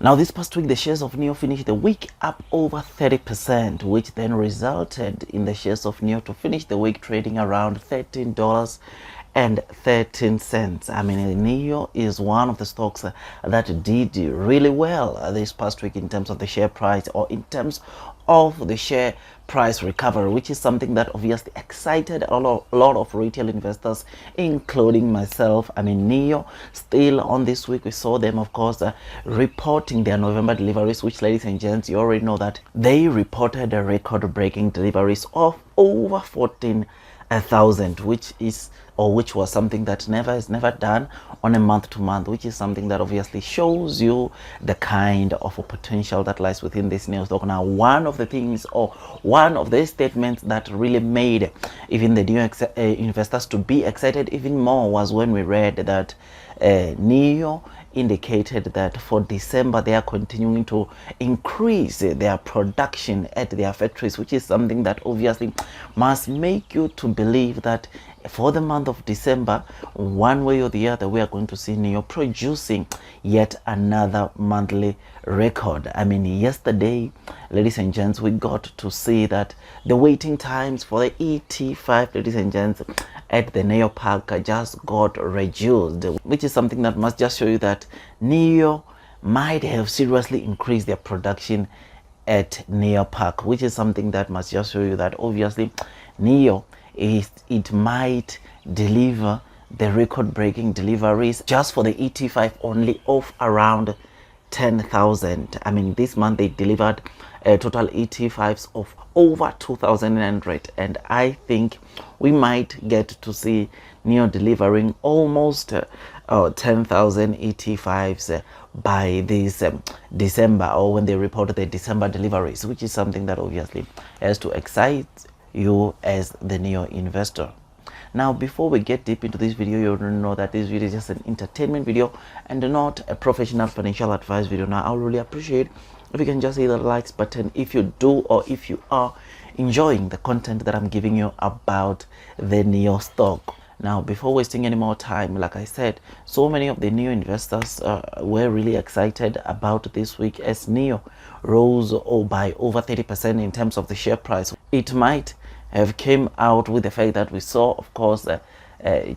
Now, this past week, the shares of NEO finished the week up over 30%, which then resulted in the shares of NEO to finish the week trading around $13.13. I mean, NEO is one of the stocks that did really well this past week in terms of the share price, or in terms of the share price recovery, which is something that obviously excited a lot of retail investors, including myself. I mean, NEO still on this week, we saw them, of course, reporting their November deliveries, which, ladies and gents, you already know that they reported a record-breaking deliveries of over 14,000, which was something that is never done on a month-to-month, which is something that obviously shows you the kind of potential that lies within this NEO stock. Now, one of the things, or one of the statements that really made even the NEO investors to be excited even more was when we read that NEO indicated that for December they are continuing to increase their production at their factories, which is something that obviously must make you to believe that for the month of December, one way or the other, we are going to see NEO producing yet another monthly record. I mean, yesterday, ladies and gents, we got to see that the waiting times for the ET5, ladies and gents, at the NEO Park just got reduced, which is something that must just show you that NEO might have seriously increased their production at NEO Park, which is something that must just show you that obviously NEO it might deliver the record-breaking deliveries just for the ET5 only of around 10,000. I mean, this month they delivered total ET5s of over 2,100, and I think we might get to see NEO delivering almost 10,000 ET5s by this December, or when they report the December deliveries, which is something that obviously has to excite you as the NEO investor. Now, before we get deep into this video, you already know that this video is just an entertainment video and not a professional financial advice video. Now, I would really appreciate if you can just hit the likes button if you do, or if you are enjoying the content that I'm giving you about the NEO stock. Now, before wasting any more time, like I said, so many of the NEO investors were really excited about this week as NEO rose by over 30% in terms of the share price. It might have came out with the fact that we saw, of course,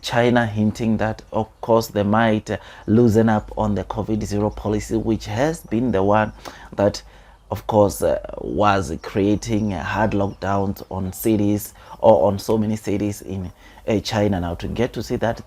China hinting that, of course, they might loosen up on the COVID-0 policy, which has been the one that, of course, was creating hard lockdowns on cities, or on so many cities in China. Now, to get to see that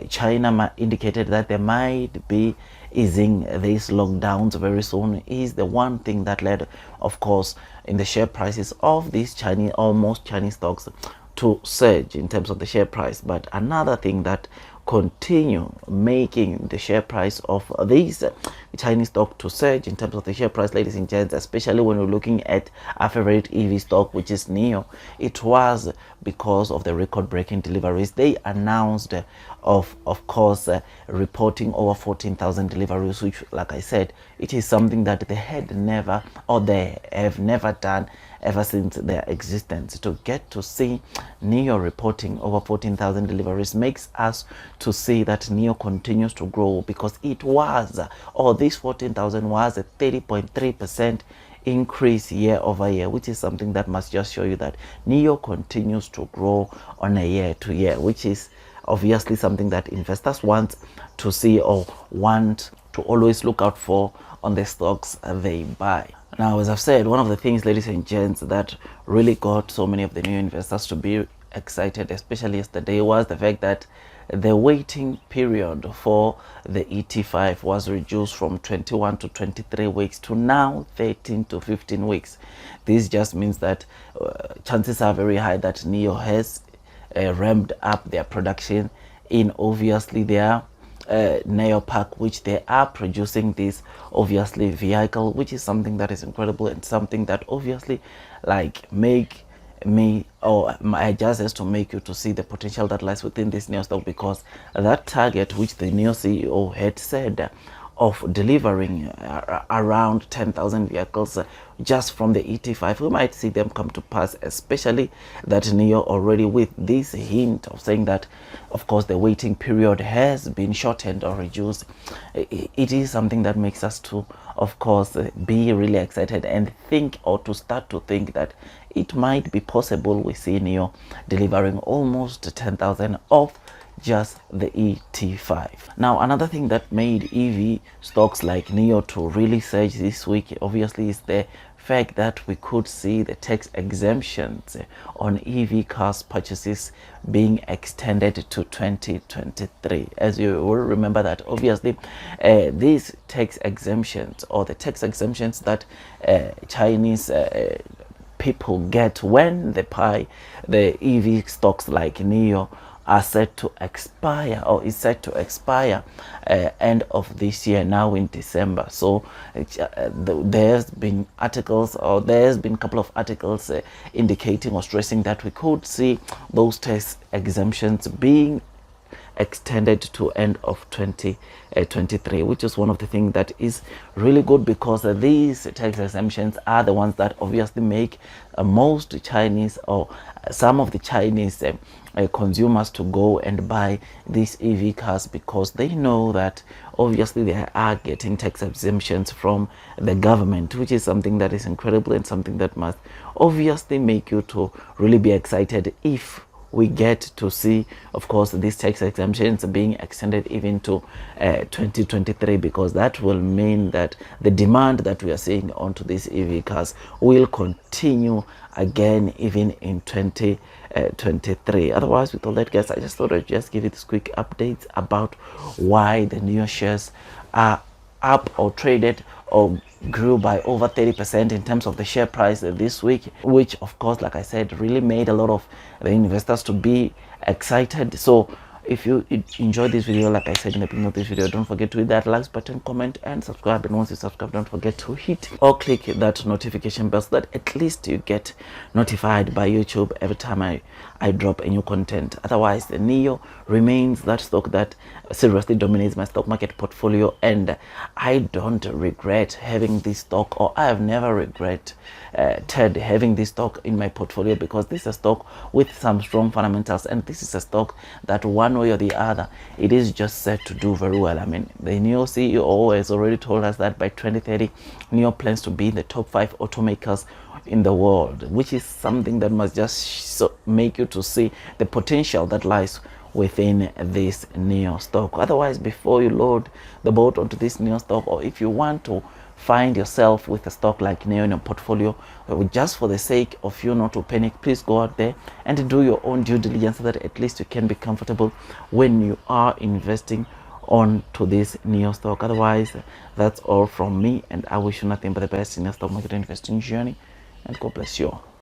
China indicated that they might be easing these lockdowns very soon is the one thing that led, of course, in the share prices of these Chinese, or most Chinese stocks, to surge in terms of the share price. But another thing that continue making the share price of these Chinese stock to surge in terms of the share price, ladies and gents, especially when we're looking at our favorite EV stock, which is NEO, it was because of the record-breaking deliveries. They announced of course reporting over 14,000 deliveries, which, like I said, it is something that they had never, or they have never done ever since their existence. To get to see NEO reporting over 14,000 deliveries makes us to see that NEO continues to grow, because it was, or this 14,000 was a 30.3% increase year over year, which is something that must just show you that NEO continues to grow on a year-to-year, which is obviously something that investors want to see, or want to always look out for on the stocks they buy. Now, as I've said, one of the things, ladies and gents, that really got so many of the NEO investors to be excited, especially yesterday, was the fact that the waiting period for the ET5 was reduced from 21 to 23 weeks to now 13 to 15 weeks. This just means that chances are very high that NEO has ramped up their production in obviously their NEO Park, which they are producing this obviously vehicle, which is something that is incredible, and something that obviously like make me, or I just has to make you to see the potential that lies within this NEO stock, because that target which the NEO CEO had said of delivering around 10,000 vehicles just from the ET5, we might see them come to pass, especially that NEO already with this hint of saying that, of course, the waiting period has been shortened or reduced. It is something that makes us to of course, be really excited and think, or to start to think that it might be possible we see NEO delivering almost 10,000 off just the ET5. Now, another thing that made EV stocks like NEO to really surge this week obviously is the fact that we could see the tax exemptions on EV cars purchases being extended to 2023. As you will remember that obviously these tax exemptions, or the tax exemptions that Chinese people get when they buy the EV stocks like NEO, are set to expire, or is set to expire end of this year, now in December. So there's been articles, or there's been a couple of articles indicating or stressing that we could see those tax exemptions being extended to end of 2023, which is one of the things that is really good, because these tax exemptions are the ones that obviously make most Chinese, or some of the Chinese consumers to go and buy these EV cars, because they know that obviously they are getting tax exemptions from the government, which is something that is incredible and something that must obviously make you to really be excited if we get to see, of course, these tax exemptions being extended even to 2023, because that will mean that the demand that we are seeing onto these EV cars will continue again even in 2023. Otherwise, with all that, guys, I just thought I'd just give you this quick updates about why the NEO shares are up or traded or grew by over 30% in terms of the share price this week, which of course, like I said, really made a lot of the investors to be excited. So if you enjoyed this video, like I said in the beginning of this video, don't forget to hit that like button, comment and subscribe. And once you subscribe, don't forget to hit or click that notification bell so that at least you get notified by YouTube every time I drop a new content. Otherwise, the NEO remains that stock that seriously dominates my stock market portfolio, and I don't regret having this stock, or I have never regretted having this stock in my portfolio, because this is a stock with some strong fundamentals, and this is a stock that one way or the other, it is just set to do very well. I mean, the NEO CEO has already told us that by 2030, NEO plans to be in the top 5 automakers in the world, which is something that must just make you to see the potential that lies within this NEO stock. Otherwise, before you load the boat onto this NEO stock, or if you want to find yourself with a stock like NEO in your portfolio, just for the sake of you not to panic, please go out there and do your own due diligence so that at least you can be comfortable when you are investing on to this NEO stock. Otherwise, that's all from me, and I wish you nothing but the best in your stock market investing journey, and God bless you all.